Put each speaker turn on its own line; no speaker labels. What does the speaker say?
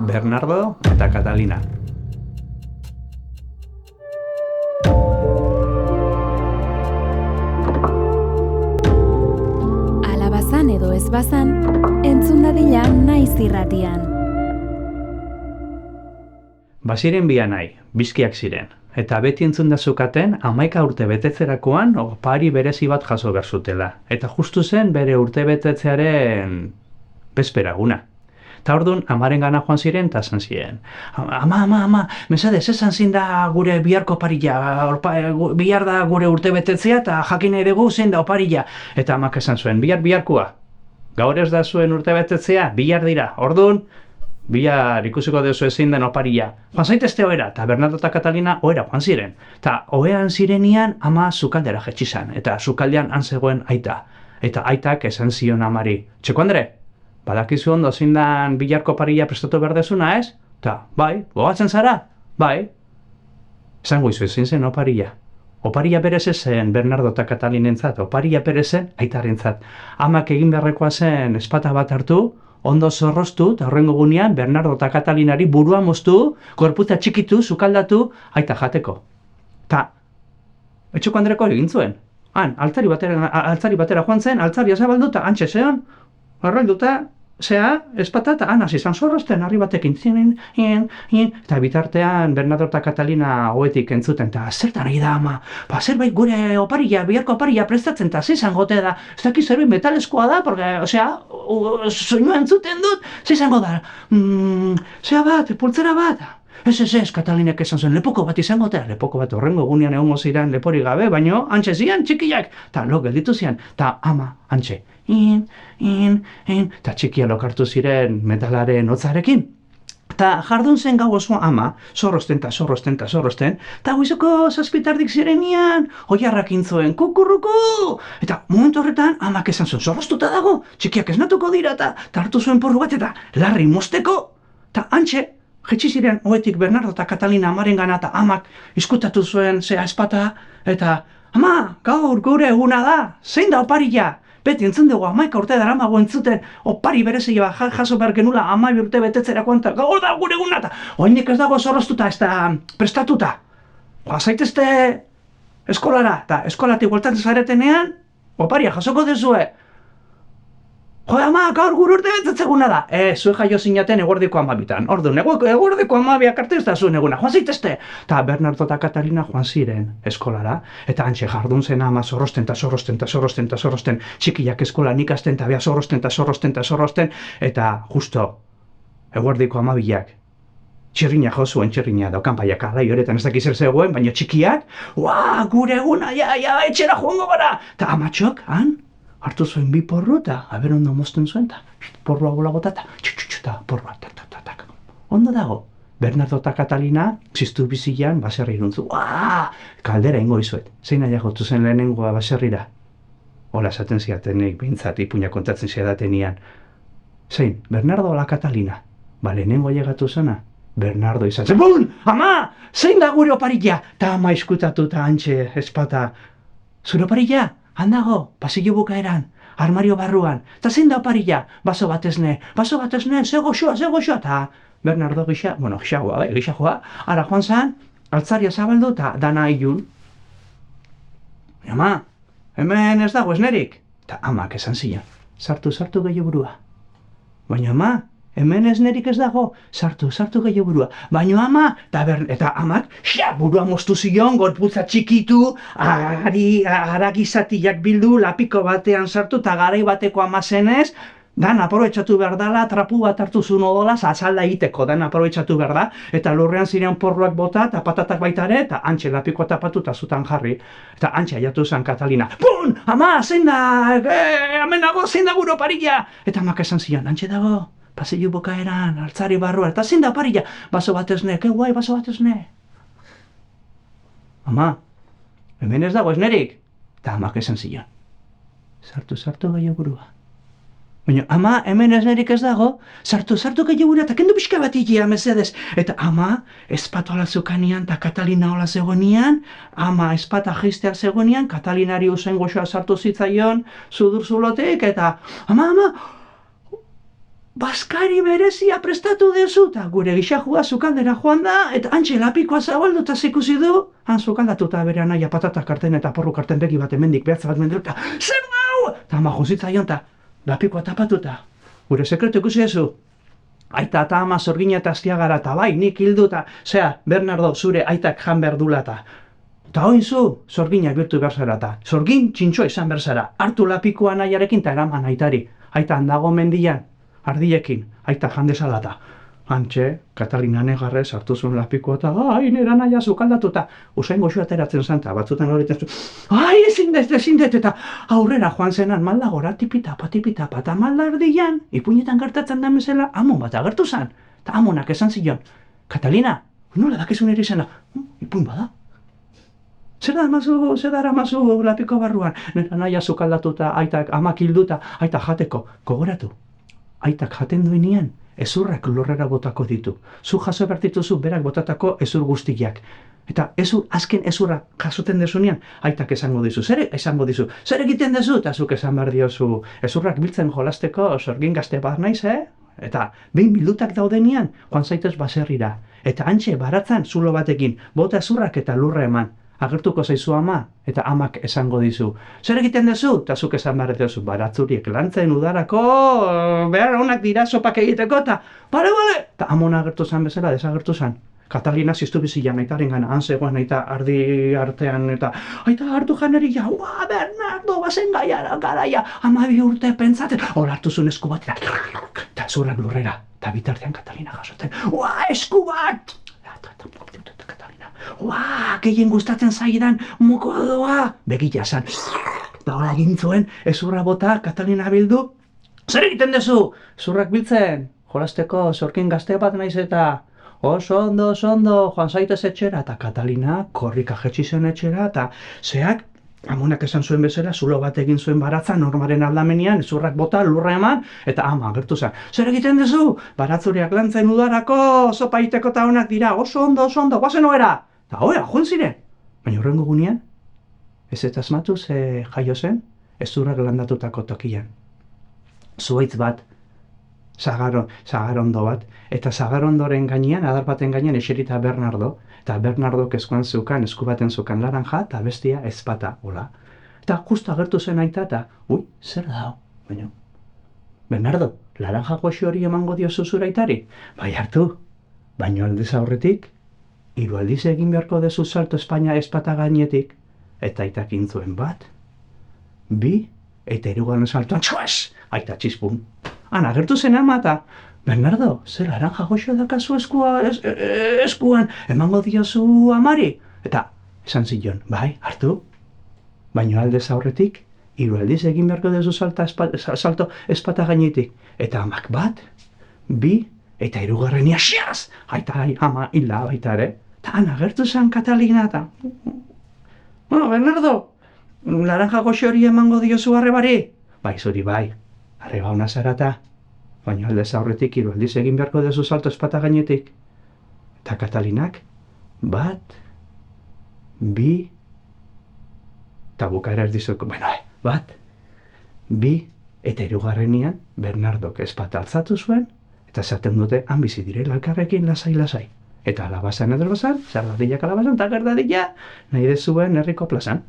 Bernardo eta Catalina.
Ala bazan edo ez bazan, entzun dadila naiz irratian.
Baziren bi anai, bizkiak ziren, eta beti entzun da zukaten 11 urte betetzerakoan opari berezi bat jaso behar zutela, eta justu zen bere urte betetzearen bezperaguna. Ta orduan, amaren gana joan ziren, eta esan ziren. Ama, mesedez, esan zin da gure biharko oparilla, bihar da gure urte betetzea, eta jakin nahi dugu zein da oparilla. Eta amak esan zuen, biharkua. Gaur ez da zuen urte betetzea, bihar dira. Orduan, bihar ikusiko duzu ezin den oparilla. Joan zaitezte ohera, eta Bernardo eta Catalina ohera joan ziren. Ta ohean zirenian ama sukaldera jetxi zan, eta sukaldean han zegoen aita. Eta aitak esan zion amari, Txeko Andre, badakizu ondo zindan bilarko oparilla prestatu behar dezuna, ez? Ta, bai, gogatzen zara? Bai. Esango izu ezin zen oparilla. Oparilla berez zen Bernardo eta Catalinentzat, oparilla berez zen aitarentzat. Amak egin beharrekoa zen espata bat hartu, ondo zorroztu, eta horrengo gunean Bernardo eta Catalinari burua moztu, gorputza txikitu, sukaldatu, aita jateko. Ta, Txeko Andreko egin zuen. Han, altzari batera joan zen, altzaria zabalduta, antxe zeon, arralduta, zea, espata, eta han hasi izan zorrozten, harri batekin, eta bitartean Bernardo eta Catalina oetik entzuten, eta zertan ari da ama, zerbait gure oparilla, biharko oparilla prestatzen, eta zizango te da, ez daki zerbait metaleskoa da, porque, soinua entzuten dut, zizango da, zea bat, pultzera bat, ez, Katalinek esan zuen, lepoko bat izango da, lepoko bat horrengo egunean egongo ziren leporik gabe, baino, antxe zian, txikiak, eta lo gelditu zian, eta ama, antxe, eta txikia lokartu ziren metalaren hotzarekin. Eta jardun zen gau osoa ama, zorrozten, eta goizeko 7 zirenian, oiarrak intzuen, kukurruku! Eta momentu horretan, amak esan zuen, zorroztuta dago, txikiak esnatuko dira, eta hartu zuen porru bat, eta larri mozteko, eta antxe, jetxi ziren oetik Bernardo eta Catalina amaren gana, eta amak izkutatu zuen zea espata, eta ama, gaur gure eguna da, zein da oparilla? Beti entzun dugu 11 urte daramago entzuten opari berezia jaso behar genula 12 urte betetzerako eta gaur da gure eguna eta oinik ez dago zorroztuta, ez da prestatuta. Zaitezte eskolara, eta eskolatik bueltatzen zaretenean, oparia jasoko duzue. Ama, gaur gure urte betetzeguna da. Zue jaio zinaten eguerdiko 12an. Orduan, eguerdiko 12ak arte ez da zuen eguna. Joan zaitezte! Ta Bernardo eta Catalina joan ziren eskolara. Eta antxe jardun zen ama zorrozten, txikiak eskolan ikasten, eta bea zorrozten, eta justo, eguerdiko 12ak. Txirrina jo zuen, daukan paiak alai horretan ez dakiz zegoen, baina txikiak, gure eguna, etxera joango gara! Ta amatxok, han? Hartu zuen bi porru eta aber ondo mozten zuen eta porrua bola bota eta porrua tak. Ondo dago, Bernardo eta Catalina ziztu bizilean baserri iruntzu. Kaldera ingo izuet, zein nahiagotu zen lehenengoa baserrira? Hola esaten ziatenek, behintzat ipuina kontatzen ziadatenian. Zein, Bernardo ala Catalina? Lehenengo llegatu zena? Bernardo izan zen, bun! Ama! Zein da gure oparilla? Ta ama iskutatu eta antxe espata. Zure oparilla? Handago, pasillo bukaeran, armario barruan, eta zein da oparilla? Baso batezne, ze goxoa, eta Bernardo gixagoa, ara joan zan, altzaria zabaldu eta dana ilun. Ama, hemen ez dago esnerik, eta amak esan zion, sartu gehiago burua. Baina ama, hemen esnerik ez dago, sartu gehiago burua. Baina ama, eta amak, burua moztu zion, gorputza txikitu, haragizatiak bildu, lapiko batean sartu, eta garai bateko ama zenez, dan aprobetxatu behar dela, trapu bat hartu zuen odolaz, azalda egiteko, dan aprobetxatu behar da, eta lurrean ziren porruak bota, eta patatak baitare, eta antxe lapikoa tapatu eta zutan jarri. Eta antxe aiatu zen Catalina, bun, ama, zein da, amenago, zein da gure oparilla? Eta amak esan zion, antxe dago, pasillo bukaeran, altzari barruan, eta zein da oparilla? Baso batezne, ke guai, baso batezne. Ama, hemen ez dago esnerik? Eta amak esan zion, sartu gehiago burua. Baina, ama, hemen esnerik ez dago, sartu gehiago burua, eta kendu pixka bat ikia, mesedez. Eta ama, espatu ala zukanian, eta Catalina hola zegoenian, ama, espata jizteak zegoenian, Catalinari usain goxoa sartu zitzaion, zudur zulotik, eta, ama, Baskari berezia prestatu dezu, eta gure gixajua sukaldera joan da, eta antxe lapikoa zabaldu eta zikusi du, han sukaldatuta bere anaia patata karten eta porru karten begi bat emendik behatza bat mendu, eta zer dau? Eta ama jonzitzaion, eta lapikoa tapatuta. Gure sekretu ikusi dezu. Aita eta ama zorgina eta aztiagara, eta bai, nik hildu, eta, Bernardo, zure aitak jan behar dula, eta hoin zu, zorgina birtu behar zara, eta zorgin txintxoa izan behar zara, hartu lapikoa anaiarekin, eta eraman aitari. Aita handago mendian, ardiekin, aita jandezalata. Antxe, Katalina negarrez hartu zuen lapikoa eta nera naia zukaldatuta. Usain goxua ateratzen zanta, batzutan horretzen zuen. Ezin dut, eta aurrera joan zenan malda gora tipitapa, eta malda erdian, ipuinetan gertatzen da bezala, amon bat agertu zen. Eta amonak esan zion, Katalina, nola dakizun ere izena? Ipuin bada. Zer dara mazu lapiko barruan? Nera naia zukaldatuta, aitak amak hilduta, aitak jateko, gogoratu. Aitak jaten duenean, ezurrak lurrera botako ditu. Zu jaso bertituzu berak botatako ezur guztiak. Eta azken ezurra jasoten dezunean, aitak esango dizu. Zer egiten dezu? Eta zuk esan behar diozu, ezurrak biltzen jolasteko sorgin gazte bat naiz, Eta behin bildutak daudenean, joan zaitez baserrira. Eta antxe baratzan zulo batekin, bota ezurrak eta lurra eman. Agertuko zaizu ama, eta amak esango dizu. Zer egiten dezu? Eta zuk esan behar dezu, baratzuriek lantzen udarako, behar honak dira sopak egiteko, eta bale! Eta amona agertu zen bezala, desagertu zen. Katalina ziztu bizian, aitaren gana, han zegoen, aita ardi artean, eta aita hartu janeria, Bernardo, bazen garaia, 12 urte pentsatzen, hor hartu zuen esku bat, eta zurrak lurrera, eta bitartean Katalina jasoten, esku bat! Gehien gustatzen zaidan mokoa doa! Begila zan. Eta hola egin zuen, ezurra bota, Katalina bildu. Zer egiten dezu? Zurrak biltzen, jolasteko zorkin gazte bat naiz eta oso ondo, joan zaitez etxera. Eta Katalina korrika jetxi zen etxera, eta zeak, amonak esan zuen bezala, zulo bat egin zuen baratza, normaren aldamenean, ezurrak bota, lurra eman, eta ama agertu zen. Zer egiten dezu? Baratzuriak lantzen udarako, sopa iteko eta honak dira, oso ondo, guazen oera! Eta joan ziren. Baina horrengo gunean, ez eta asmatu ze jaio zen, ezurrak landatutako tokian. Zuaitz bat, zagarondo bat, eta zagarondoren gainean, adar baten gainean eserita Bernardo, eta Bernardok eskuan zeukan, esku baten zeukan laranja, eta bestia ezpata, hola. Eta justu agertu zen aita, eta, zer da, baina, Bernardo, laranja goxi hori emango diozu zure aitari? Bai hartu, baina aldez aurretik, 3 aldiz egin beharko dezu salto Espainia ezpata gainetik, eta aitak intzuen 1, 2, eta 3. saltoan txuaz, aita txispun. Han agertu zen ama eta, Bernardo, zer laranja goxo dakazu eskuan, emango diozu amari? Eta, esan zion, bai, hartu, baina aldez aurretik, 3 aldiz egin beharko dezu salto ezpata gainetik, eta amak 1, 2, eta 3. xaz, aita ama hila baita ere. Eta han agertu zen Katalina eta... Bernardo, laranja goxo hori emango diozu arrebari? Bai, zuri bai, arreba hona zarata. Baina aldez aurretik 3 aldiz egin beharko dezu salto ezpata gainetik. Eta Katalinak, 1, 2, eta bukaera ez dizuko, 1, 2, eta 3. Bernardok ezpata altzatu zuen, eta zaten dute han bizi direla elkarrekin lasai. Eta alabazan ederbazan, zardadillak alabazan, eta gerdadilla, nahi dezuen herriko plazan.